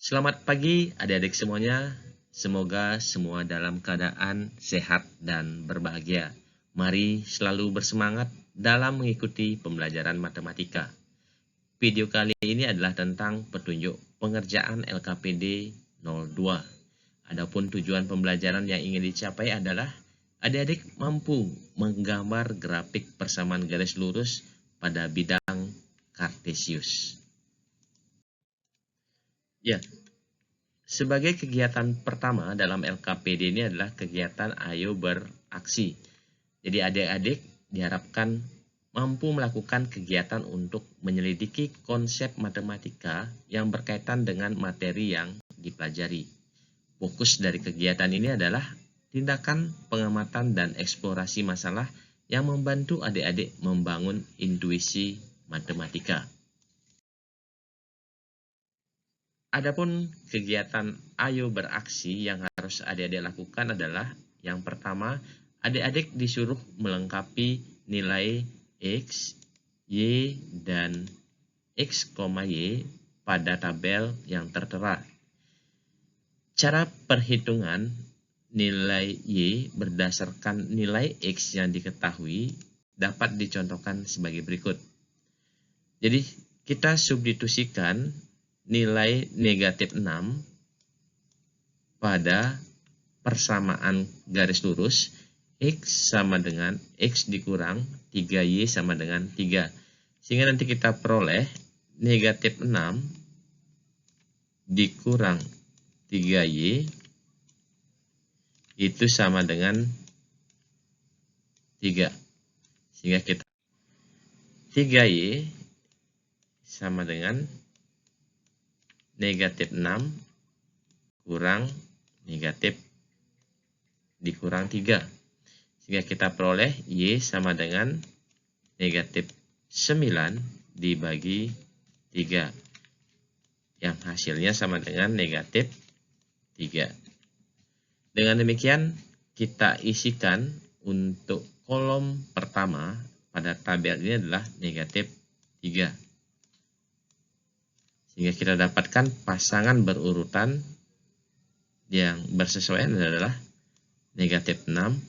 Selamat pagi adik-adik semuanya. Semoga semua dalam keadaan sehat dan berbahagia. Mari selalu bersemangat dalam mengikuti pembelajaran matematika. Video kali ini adalah tentang petunjuk pengerjaan LKPD 02. Adapun tujuan pembelajaran yang ingin dicapai adalah adik-adik mampu menggambar grafik persamaan garis lurus pada bidang kartesius. Ya, sebagai kegiatan pertama dalam LKPD ini adalah kegiatan Ayo Beraksi. Jadi adik-adik diharapkan mampu melakukan kegiatan untuk menyelidiki konsep matematika yang berkaitan dengan materi yang dipelajari. Fokus dari kegiatan ini adalah tindakan pengamatan dan eksplorasi masalah yang membantu adik-adik membangun intuisi matematika. Adapun kegiatan Ayo Beraksi yang harus adik-adik lakukan adalah yang pertama, adik-adik disuruh melengkapi nilai X, Y, dan X, Y pada tabel yang tertera. Cara perhitungan nilai Y berdasarkan nilai X yang diketahui dapat dicontohkan sebagai berikut. Jadi kita substitusikan nilai negatif 6 pada persamaan garis lurus X sama dengan X dikurang 3Y sama dengan 3. Sehingga nanti kita peroleh negatif 6 dikurang 3Y itu sama dengan 3. Sehingga kita 3Y sama dengan negatif 6 kurang negatif dikurang 3. Sehingga kita peroleh Y sama dengan negatif 9 dibagi 3. Yang hasilnya sama dengan negatif 3. Dengan demikian, kita isikan untuk kolom pertama pada tabel ini adalah negatif 3. Sehingga kita dapatkan pasangan berurutan yang bersesuaian adalah negatif 6,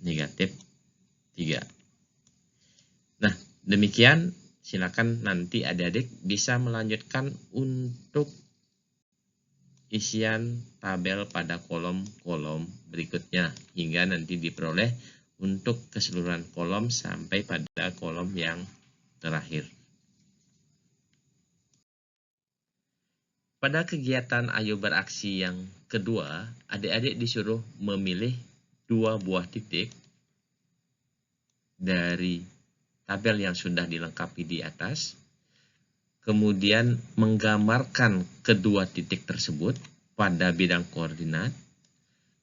negatif 3. Nah, demikian silakan nanti adik-adik bisa melanjutkan untuk isian tabel pada kolom-kolom berikutnya hingga nanti diperoleh untuk keseluruhan kolom sampai pada kolom yang terakhir. Pada kegiatan Ayo Beraksi yang kedua, adik-adik disuruh memilih 2 buah titik dari tabel yang sudah dilengkapi di atas, kemudian menggambarkan kedua titik tersebut pada bidang koordinat,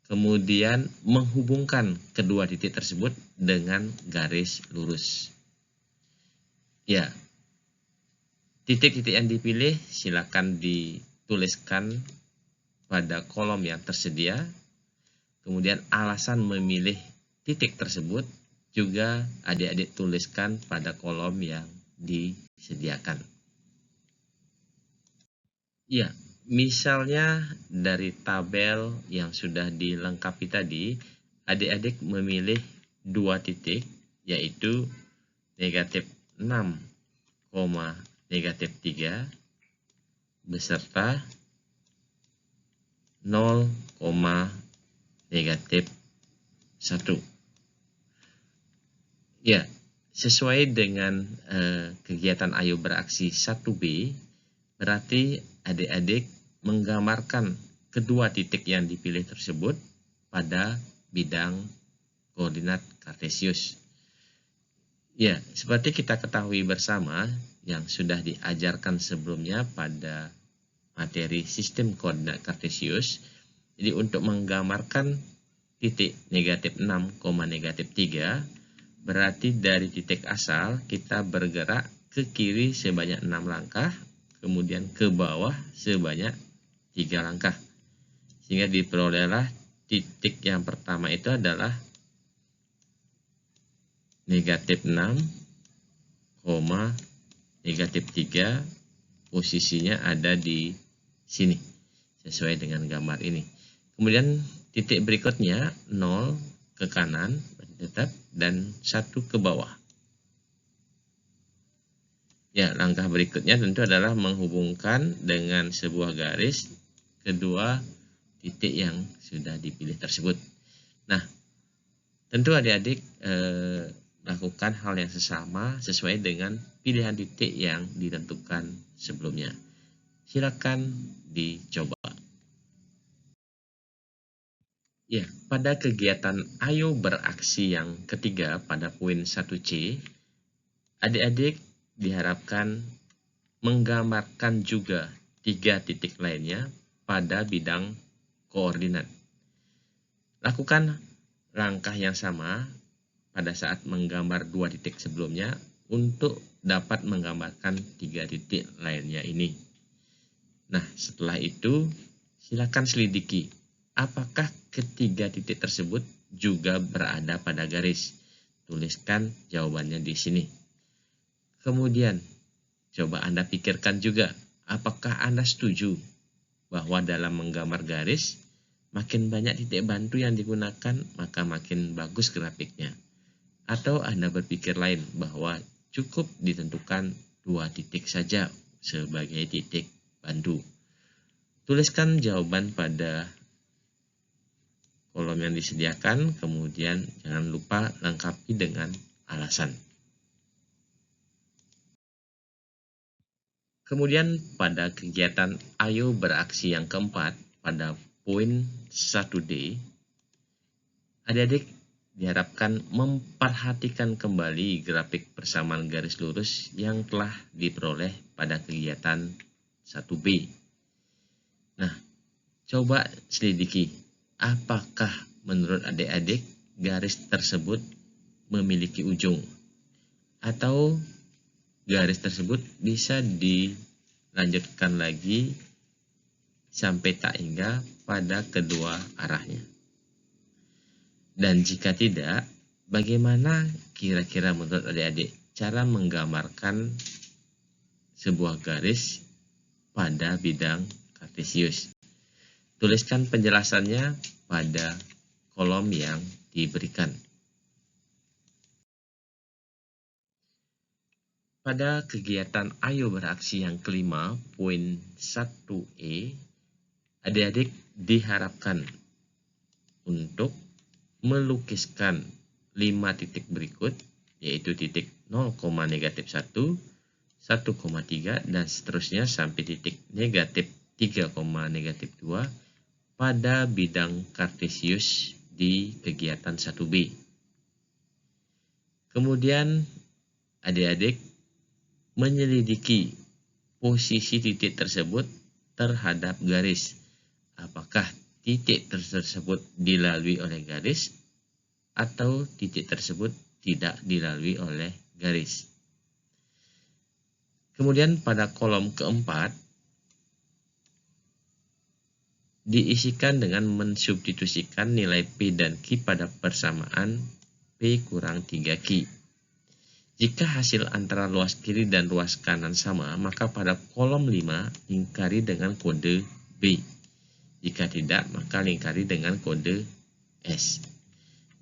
kemudian menghubungkan kedua titik tersebut dengan garis lurus. Ya, titik-titik yang dipilih silakan dituliskan pada kolom yang tersedia. Kemudian alasan memilih titik tersebut juga adik-adik tuliskan pada kolom yang disediakan. Ya, misalnya dari tabel yang sudah dilengkapi tadi, adik-adik memilih 2 titik, yaitu negatif 6, negatif 3 beserta 0, negatif 1. Ya, sesuai dengan kegiatan Ayo Beraksi 1B, berarti adik-adik menggambarkan kedua titik yang dipilih tersebut pada bidang koordinat kartesius. Ya, seperti kita ketahui bersama yang sudah diajarkan sebelumnya pada materi sistem koordinat kartesius. Jadi untuk menggambarkan titik negatif 6, negatif 3, berarti dari titik asal kita bergerak ke kiri sebanyak 6 langkah, kemudian ke bawah sebanyak 3 langkah. Sehingga diperolehlah titik yang pertama itu adalah negatif 6, negatif 3, posisinya ada di sini, sesuai dengan gambar ini. Kemudian titik berikutnya 0 ke kanan, tetap, dan 1 ke bawah. Ya, langkah berikutnya tentu adalah menghubungkan dengan sebuah garis kedua titik yang sudah dipilih tersebut. Nah, tentu adik-adik lakukan hal yang sesama sesuai dengan pilihan titik yang ditentukan sebelumnya. Silakan dicoba. Ya, pada kegiatan Ayo Beraksi yang ketiga pada poin 1C, adik-adik diharapkan menggambarkan juga 3 titik lainnya pada bidang koordinat. Lakukan langkah yang sama pada saat menggambar 2 titik sebelumnya untuk dapat menggambarkan 3 titik lainnya ini. Nah, setelah itu silakan selidiki apakah ketiga titik tersebut juga berada pada garis. Tuliskan jawabannya di sini. Kemudian, coba Anda pikirkan juga, apakah Anda setuju bahwa dalam menggambar garis, makin banyak titik bantu yang digunakan, maka makin bagus grafiknya. Atau Anda berpikir lain bahwa cukup ditentukan 2 titik saja sebagai titik bantu. Tuliskan jawaban pada kolom yang disediakan, kemudian jangan lupa lengkapi dengan alasan. Kemudian pada kegiatan Ayo Beraksi yang keempat, pada poin 1D, adik-adik diharapkan memperhatikan kembali grafik persamaan garis lurus yang telah diperoleh pada kegiatan 1B. Nah, coba selidiki, apakah menurut adik-adik garis tersebut memiliki ujung? Atau garis tersebut bisa dilanjutkan lagi sampai tak hingga pada kedua arahnya. Dan jika tidak, bagaimana kira-kira menurut adik-adik cara menggambarkan sebuah garis pada bidang kartesius? Tuliskan penjelasannya pada kolom yang diberikan. Pada kegiatan Ayo Beraksi yang kelima, poin 1E, adik-adik diharapkan untuk melukiskan 5 titik berikut, yaitu titik 0, -1, 1,3, dan seterusnya sampai titik negatif 3,-2 pada bidang kartesius di kegiatan 1B. Kemudian adik-adik menyelidiki posisi titik tersebut terhadap garis. Apakah titik tersebut dilalui oleh garis atau titik tersebut tidak dilalui oleh garis. Kemudian pada kolom keempat diisikan dengan mensubstitusikan nilai P dan Q pada persamaan P kurang 3Q. Jika hasil antara luas kiri dan luas kanan sama, maka pada kolom 5 lingkari dengan kode B. Jika tidak, maka lingkari dengan kode S.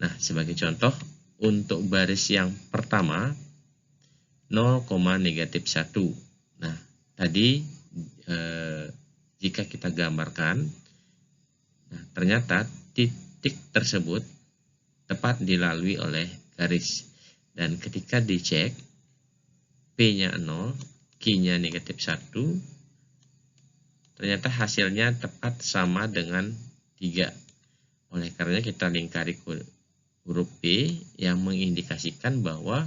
Nah, sebagai contoh, untuk baris yang pertama, 0,-1. Nah, tadi jika kita gambarkan, nah, ternyata titik tersebut tepat dilalui oleh garis. Dan ketika dicek, P-nya 0, Q-nya -1, ternyata hasilnya tepat sama dengan 3. Oleh karena kita lingkari huruf P yang mengindikasikan bahwa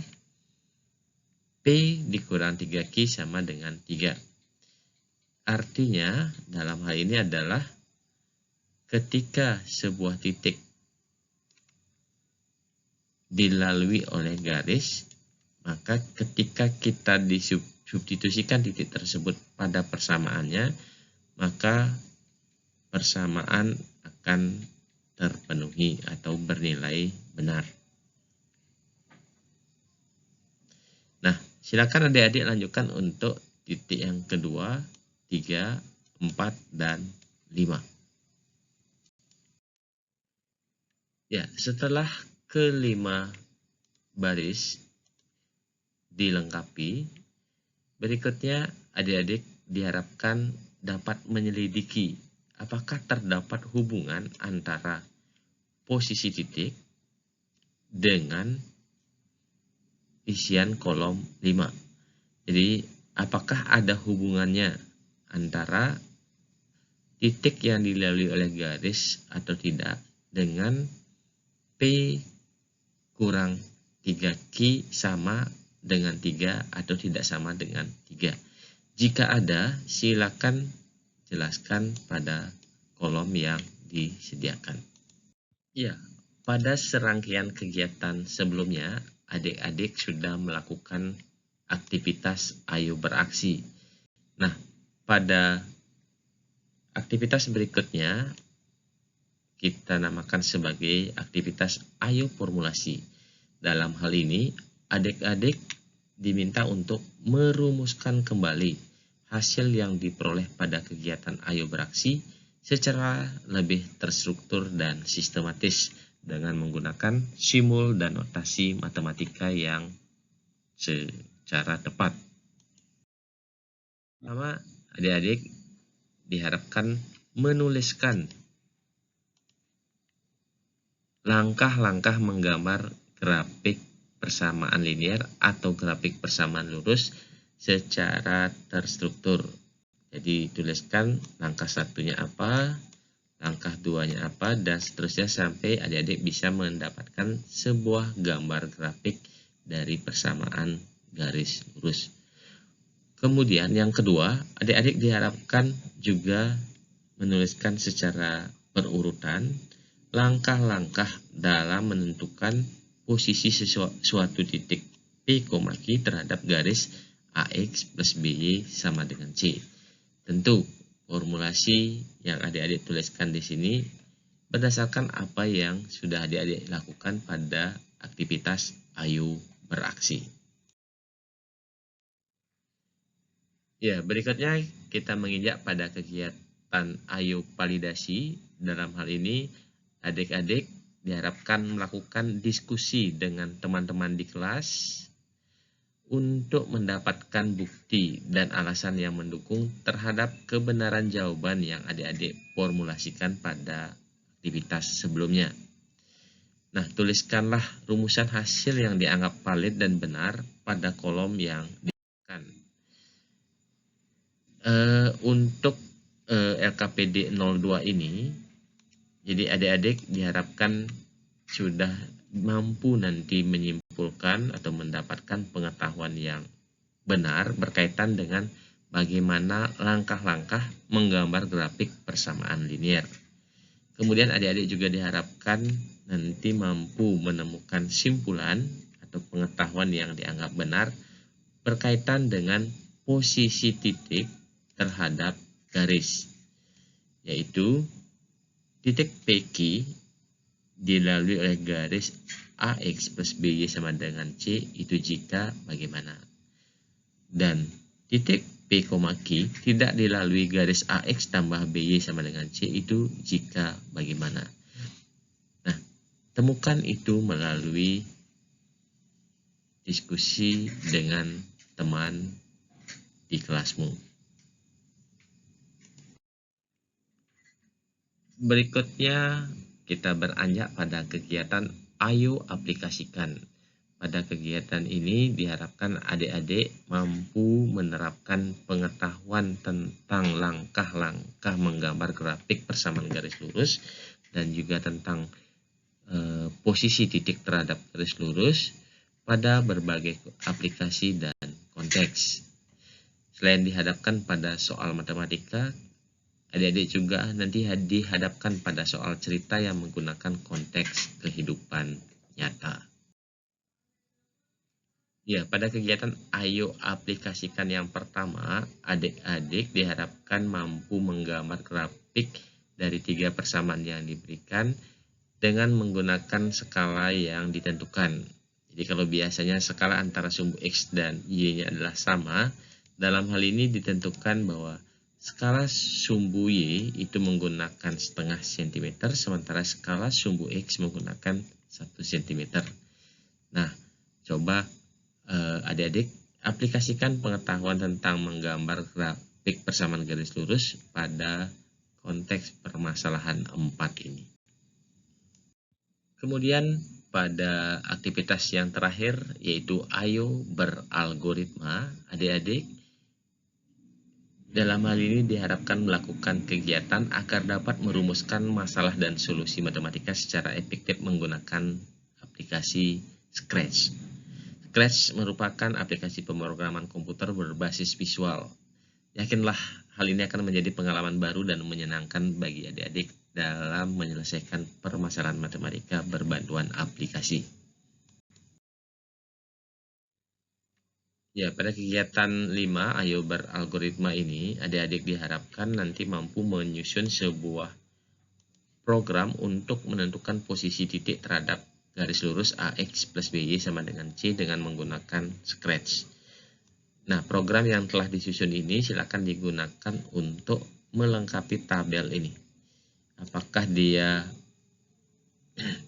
P dikurang 3Q sama dengan 3. Artinya, dalam hal ini adalah ketika sebuah titik dilalui oleh garis, maka ketika kita disubstitusikan titik tersebut pada persamaannya, maka persamaan akan terpenuhi atau bernilai benar. Nah, silakan adik-adik lanjutkan untuk titik yang kedua, 3, 4, dan 5. Ya, setelah kelima baris dilengkapi, berikutnya adik-adik diharapkan dapat menyelidiki apakah terdapat hubungan antara posisi titik dengan isian kolom 5. Jadi, apakah ada hubungannya antara titik yang dilalui oleh garis atau tidak dengan P kurang 3Q sama dengan 3 atau tidak sama dengan 3. Jika ada, silakan jelaskan pada kolom yang disediakan. Ya, pada serangkaian kegiatan sebelumnya, adik-adik sudah melakukan aktivitas ayo beraksi. Nah, pada aktivitas berikutnya, kita namakan sebagai aktivitas ayo formulasi. Dalam hal ini, adik-adik diminta untuk merumuskan kembali hasil yang diperoleh pada kegiatan ayo beraksi secara lebih terstruktur dan sistematis dengan menggunakan simbol dan notasi matematika yang secara tepat. Pertama, adik-adik diharapkan menuliskan langkah-langkah menggambar grafik persamaan linear atau grafik persamaan lurus secara terstruktur. Jadi tuliskan langkah satunya apa, langkah duanya apa, dan seterusnya sampai adik-adik bisa mendapatkan sebuah gambar grafik dari persamaan garis lurus. Kemudian yang kedua, adik-adik diharapkan juga menuliskan secara berurutan langkah-langkah dalam menentukan posisi suatu titik P, Q terhadap garis AX plus BY sama dengan C. Tentu, formulasi yang adik-adik tuliskan di sini berdasarkan apa yang sudah adik-adik lakukan pada aktivitas ayo beraksi. Ya, berikutnya kita menginjak pada kegiatan ayo validasi. Dalam hal ini, adik-adik diharapkan melakukan diskusi dengan teman-teman di kelas untuk mendapatkan bukti dan alasan yang mendukung terhadap kebenaran jawaban yang adik-adik formulasikan pada aktivitas sebelumnya. Nah, tuliskanlah rumusan hasil yang dianggap valid dan benar pada kolom yang diberikan. Untuk LKPD 02 ini, jadi adik-adik diharapkan sudah mampu nanti menyimpulkan atau mendapatkan pengetahuan yang benar berkaitan dengan bagaimana langkah-langkah menggambar grafik persamaan linear. Kemudian adik-adik juga diharapkan nanti mampu menemukan simpulan atau pengetahuan yang dianggap benar berkaitan dengan posisi titik terhadap garis, yaitu titik PQ dilalui oleh garis AX plus BY sama dengan C itu jika bagaimana. Dan titik P, Q tidak dilalui garis AX tambah BY sama dengan C itu jika bagaimana. Nah, temukan itu melalui diskusi dengan teman di kelasmu. Berikutnya kita beranjak pada kegiatan ayo aplikasikan. Pada kegiatan ini diharapkan adik-adik mampu menerapkan pengetahuan tentang langkah-langkah menggambar grafik persamaan garis lurus dan juga tentang posisi titik terhadap garis lurus pada berbagai aplikasi dan konteks. Selain dihadapkan pada soal matematika, adik-adik juga nanti dihadapkan pada soal cerita yang menggunakan konteks kehidupan nyata. Ya, pada kegiatan ayo aplikasikan yang pertama, adik-adik diharapkan mampu menggambar grafik dari 3 persamaan yang diberikan dengan menggunakan skala yang ditentukan. Jadi kalau biasanya skala antara sumbu X dan Y-nya adalah sama, dalam hal ini ditentukan bahwa skala sumbu Y itu menggunakan setengah cm, sementara skala sumbu X menggunakan 1 cm. Nah, coba adik-adik aplikasikan pengetahuan tentang menggambar grafik persamaan garis lurus pada konteks permasalahan 4 ini. Kemudian pada aktivitas yang terakhir, yaitu ayo beralgoritma, adik-adik dalam hal ini diharapkan melakukan kegiatan agar dapat merumuskan masalah dan solusi matematika secara efektif menggunakan aplikasi Scratch. Scratch merupakan aplikasi pemrograman komputer berbasis visual. Yakinlah hal ini akan menjadi pengalaman baru dan menyenangkan bagi adik-adik dalam menyelesaikan permasalahan matematika berbantuan aplikasi. Ya, pada kegiatan 5, ayo beralgoritma ini, adik-adik diharapkan nanti mampu menyusun sebuah program untuk menentukan posisi titik terhadap garis lurus AX plus BY sama dengan C dengan menggunakan Scratch. Nah, program yang telah disusun ini silakan digunakan untuk melengkapi tabel ini. Apakah dia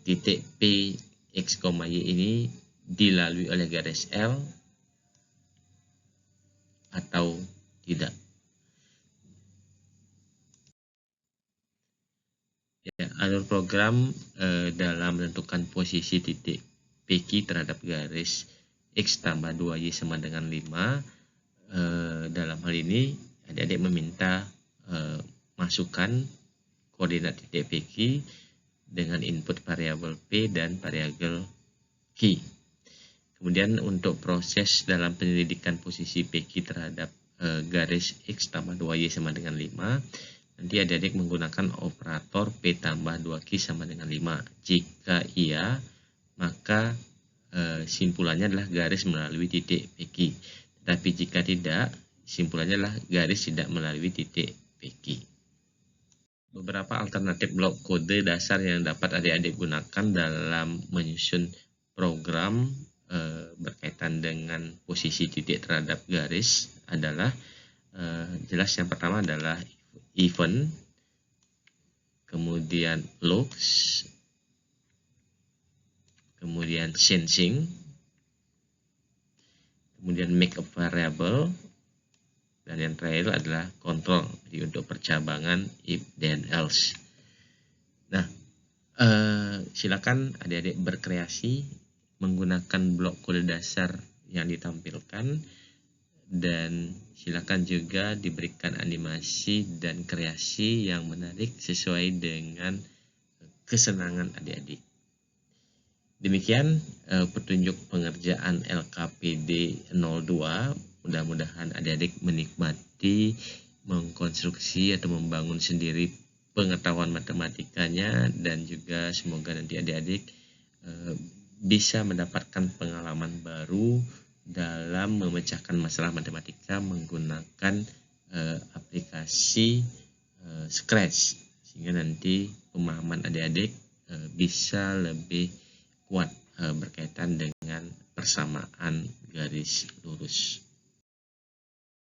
titik P, X, Y ini dilalui oleh garis L atau tidak. Ya, alur program dalam menentukan posisi titik PQ terhadap garis X tambah 2Y sama dengan 5. Dalam hal ini adik-adik meminta masukan koordinat titik PQ dengan input variabel P dan variabel Q. Kemudian untuk proses dalam penyelidikan posisi PQ terhadap garis X tambah 2Y sama dengan 5, nanti adik-adik menggunakan operator P tambah 2Q sama dengan 5. Jika iya, maka simpulannya adalah garis melalui titik PQ. Tetapi jika tidak, simpulannya adalah garis tidak melalui titik PQ. Beberapa alternatif blok kode dasar yang dapat adik-adik gunakan dalam menyusun program berkaitan dengan posisi titik terhadap garis adalah jelas yang pertama adalah event, kemudian looks, kemudian sensing, kemudian make a variable, dan yang terakhir adalah control, jadi untuk percabangan if then else. Nah, silakan adik-adik berkreasi menggunakan blok kode dasar yang ditampilkan, dan silakan juga diberikan animasi dan kreasi yang menarik sesuai dengan kesenangan adik-adik. Demikian petunjuk pengerjaan LKPD 02. Mudah-mudahan adik-adik menikmati mengkonstruksi atau membangun sendiri pengetahuan matematikanya, dan juga semoga nanti adik-adik bisa mendapatkan pengalaman baru dalam memecahkan masalah matematika menggunakan aplikasi Scratch, sehingga nanti pemahaman adik-adik bisa lebih kuat berkaitan dengan persamaan garis lurus.